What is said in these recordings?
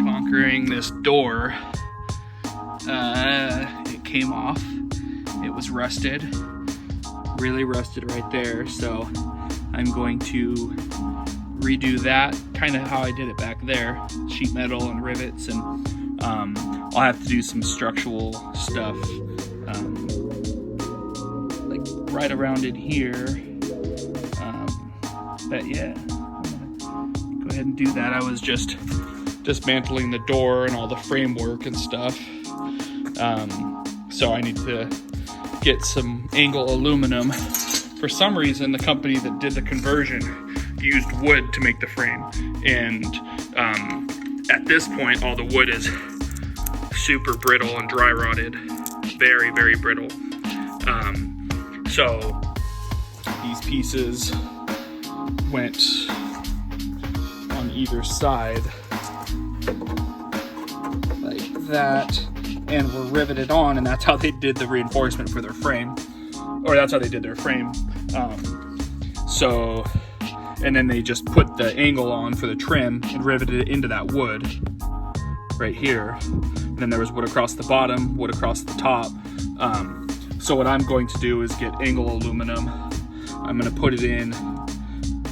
Conquering this door, it came off. It was rusted, really rusted right there. So I'm going to redo that, kind of how I did it back there, sheet metal and rivets, and I'll have to do some structural stuff, like right around in here. But yeah, I'm gonna go ahead and do that. I was just dismantling the door and all the framework and stuff. So I need to get some angle aluminum. For some reason, the company that did the conversion used wood to make the frame. And at this point, all the wood is super brittle and dry rotted. Very, very brittle. So these pieces went on either side like that and were riveted on, and that's how they did the reinforcement for their frame, or that's how they did their frame. And then they just put the angle on for the trim and riveted it into that wood right here. And then there was wood across the bottom, wood across the top. So what I'm going to do is get angle aluminum. I'm gonna put it in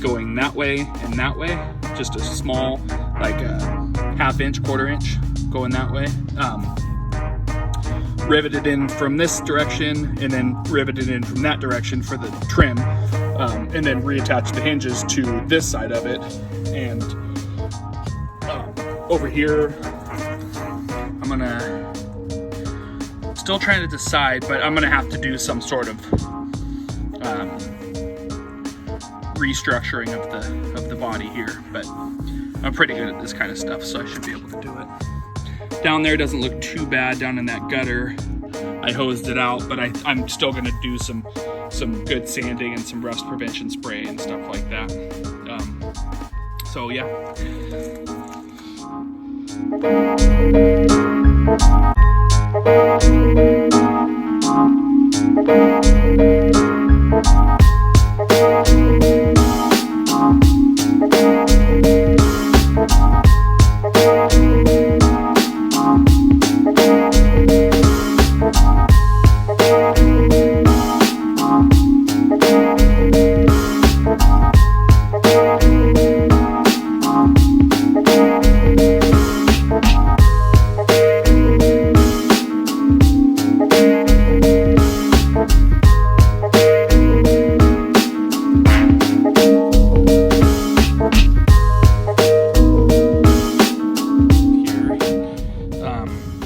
going that way and that way, just a small, like a ½ inch, ½ inch going that way. Riveted in from this direction and then riveted in from that direction for the trim, and then reattach the hinges to this side of it. And over here, I'm gonna, still trying to decide, but I'm gonna have to do some sort of restructuring of the body here. But I'm pretty good at this kind of stuff, so I should be able to do it. Down there doesn't look too bad down in that gutter. I hosed it out, but I'm still gonna do some good sanding and some rust prevention spray and stuff like that. So yeah.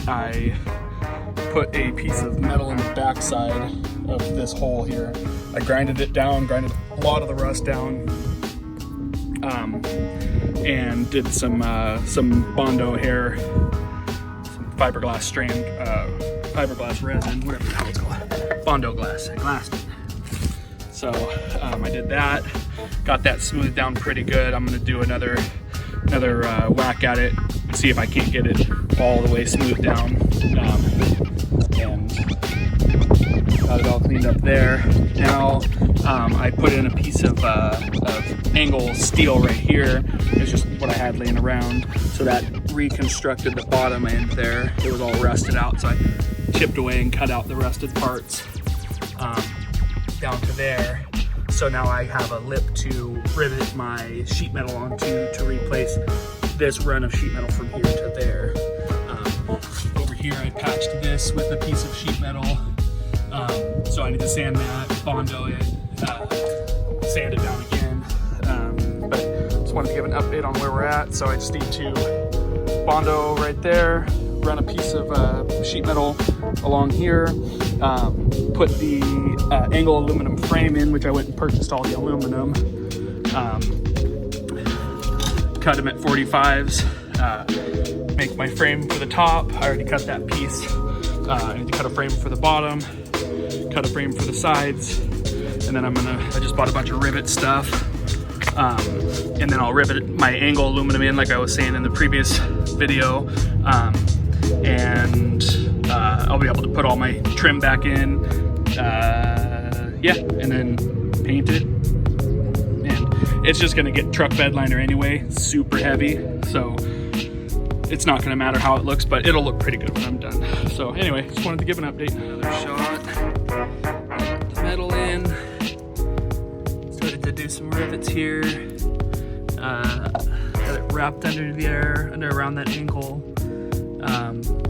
I put a piece of metal in the backside of this hole here. I grinded it down, grinded a lot of the rust down, and did some Bondo hair, some fiberglass strand, fiberglass resin, whatever the hell it's called, Bondo glass. I glassed it. So I did that, got that smoothed down pretty good. I'm gonna do another whack at it and see if I can't get it all the way smoothed down, and got it all cleaned up there. Now I put in a piece of angle steel right here. It's just what I had laying around, so that reconstructed the bottom end there. It was all rusted out, so I chipped away and cut out the rusted parts down to there. So now I have a lip to rivet my sheet metal onto to replace this run of sheet metal from here to there. Over here I patched this with a piece of sheet metal. So I need to sand that, Bondo it, sand it down again. But just wanted to give an update on where we're at. So I just need to Bondo right there, run a piece of sheet metal along here, put the angle aluminum frame in, which I went and purchased all the aluminum, cut them at 45s, make my frame for the top. I already cut that piece. I need to cut a frame for the bottom, cut a frame for the sides, and then I just bought a bunch of rivet stuff, and then I'll rivet my angle aluminum in like I was saying in the previous video, and I'll be able to put all my trim back in, yeah, and then paint it. And it's just gonna get truck bed liner anyway, super heavy, so it's not gonna matter how it looks, but it'll look pretty good when I'm done. So anyway, just wanted to give an update. Another shot. Put the metal in. Started to do some rivets here. Got it wrapped under there, around that ankle.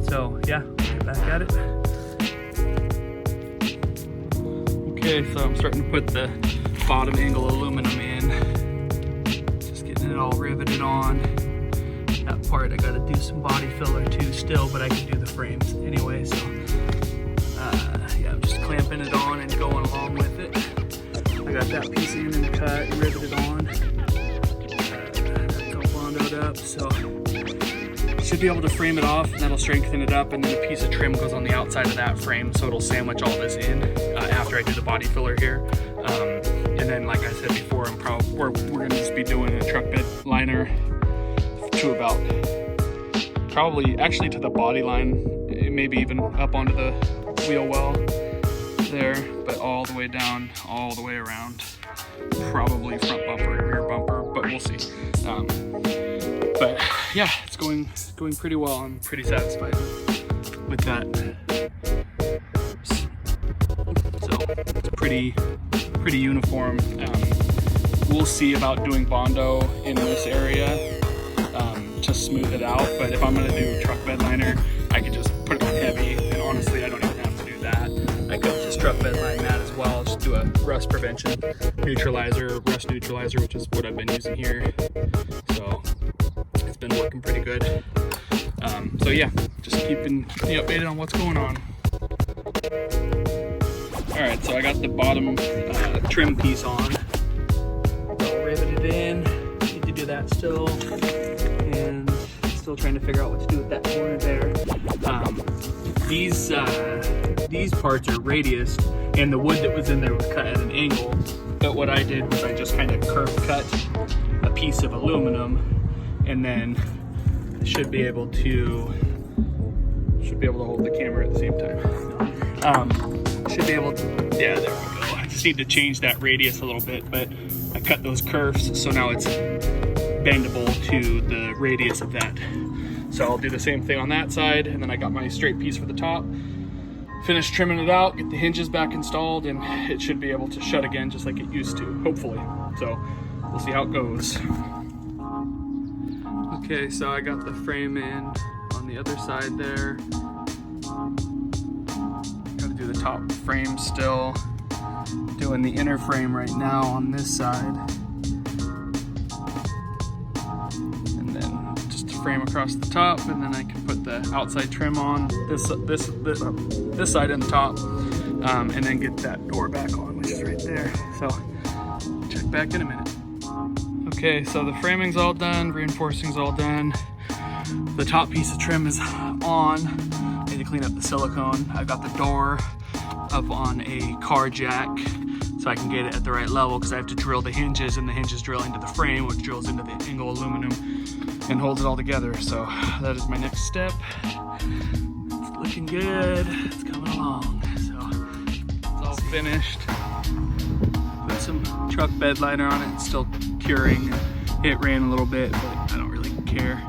So yeah, get back at it. Okay, so I'm starting to put the bottom angle aluminum in. Just getting it all riveted on. That part I gotta do some body filler too still, but I can do the frames anyway, so yeah, I'm just clamping it on and going along with it. I got that piece in and cut and riveted on. That's all bondoed up, so should be able to frame it off, and that'll strengthen it up, and then a piece of trim goes on the outside of that frame, so it'll sandwich all this in after I do the body filler here. And then, like I said before, we're gonna just be doing a truck bed liner to about, probably actually to the body line, maybe even up onto the wheel well there, but all the way down, all the way around, probably front bumper and rear bumper, but we'll see. But yeah, it's going pretty well. I'm pretty satisfied with that. So it's pretty uniform. We'll see about doing Bondo in this area to smooth it out, but if I'm gonna do truck bed liner, I can just put it on heavy, and honestly I don't even have to do that. I could just truck bed line that as well, just do a rust prevention neutralizer, rust neutralizer, which is what I've been using here. So it's been working pretty good. So yeah, just keeping you updated on what's going on. Alright, so I got the bottom trim piece on. I'll rivet it in. Need to do that still. And still trying to figure out what to do with that corner there. These parts are radiused, and the wood that was in there was cut at an angle. But what I did was I just kind of curve cut a piece of aluminum, and then should be able to hold the camera at the same time. Should be able to, yeah, there we go. I just need to change that radius a little bit, but I cut those curves, so now it's bendable to the radius of that. So I'll do the same thing on that side, and then I got my straight piece for the top. Finish trimming it out, get the hinges back installed, and it should be able to shut again just like it used to, hopefully. So we'll see how it goes. Okay, so I got the frame in on the other side there. Gotta do the top frame still. Doing the inner frame right now on this side. And then just a frame across the top, and then I can put the outside trim on this side and the top, and then get that door back on, which is right there. So check back in a minute. Okay, so the framing's all done, reinforcing's all done. The top piece of trim is on. I need to clean up the silicone. I've got the door up on a car jack so I can get it at the right level, because I have to drill the hinges, and the hinges drill into the frame, which drills into the angle aluminum and holds it all together. So that is my next step. It's looking good, it's coming along. So it's all finished. Put some truck bed liner on it, it's still curing. It ran a little bit, but I don't really care.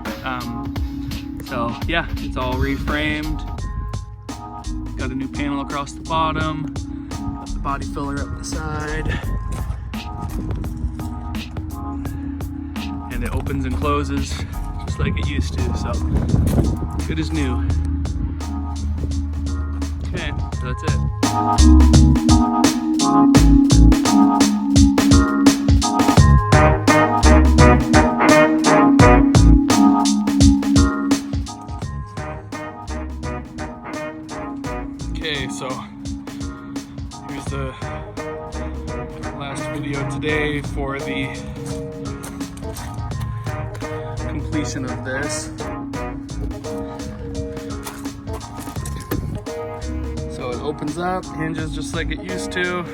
So yeah, it's all reframed. Got a new panel across the bottom. Got the body filler up the side. And it opens and closes just like it used to, so good as new. Okay, so that's it. Okay, so here's the last video today for the completion of this. So it opens up, hinges just like it used to.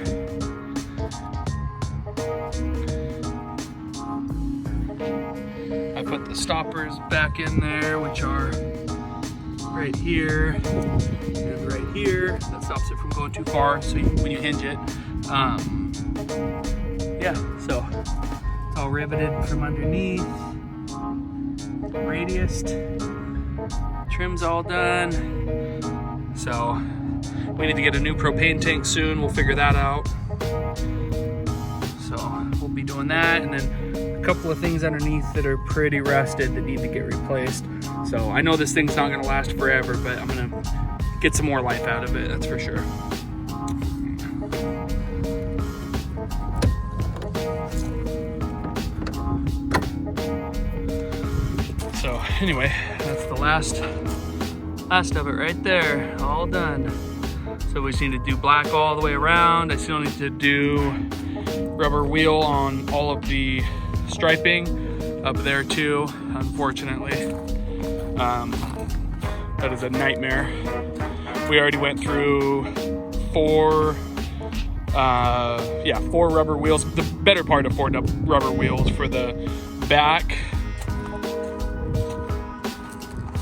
I put the stoppers back in there, which are right here and right here that stops it from going too far. So when you hinge it, yeah. So it's all riveted from underneath. Radius. Trim's all done. So we need to get a new propane tank soon. We'll figure that out. So we'll be doing that, and then a couple of things underneath that are pretty rusted that need to get replaced. So I know this thing's not gonna last forever, but I'm gonna get some more life out of it, that's for sure. So anyway, that's the last of it right there, all done. So we just need to do black all the way around. I still need to do rubber wheel on all of the striping up there too, unfortunately. That is a nightmare. We already went through four rubber wheels, the better part of four rubber wheels for the back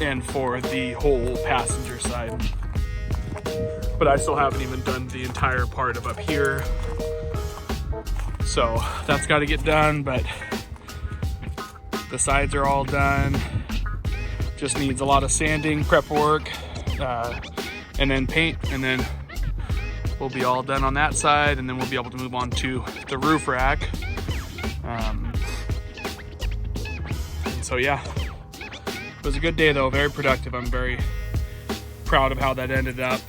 and for the whole passenger side. But I still haven't even done the entire part of up here. So that's got to get done, but the sides are all done. Just needs a lot of sanding, prep work, and then paint, and then we'll be all done on that side, and then we'll be able to move on to the roof rack. So yeah, it was a good day though, very productive. I'm very proud of how that ended up.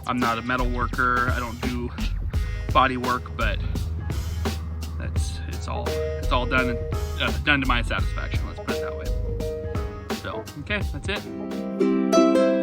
I'm not a metal worker, I don't do body work, but it's all done to my satisfaction, let's put it that way. So, okay, that's it.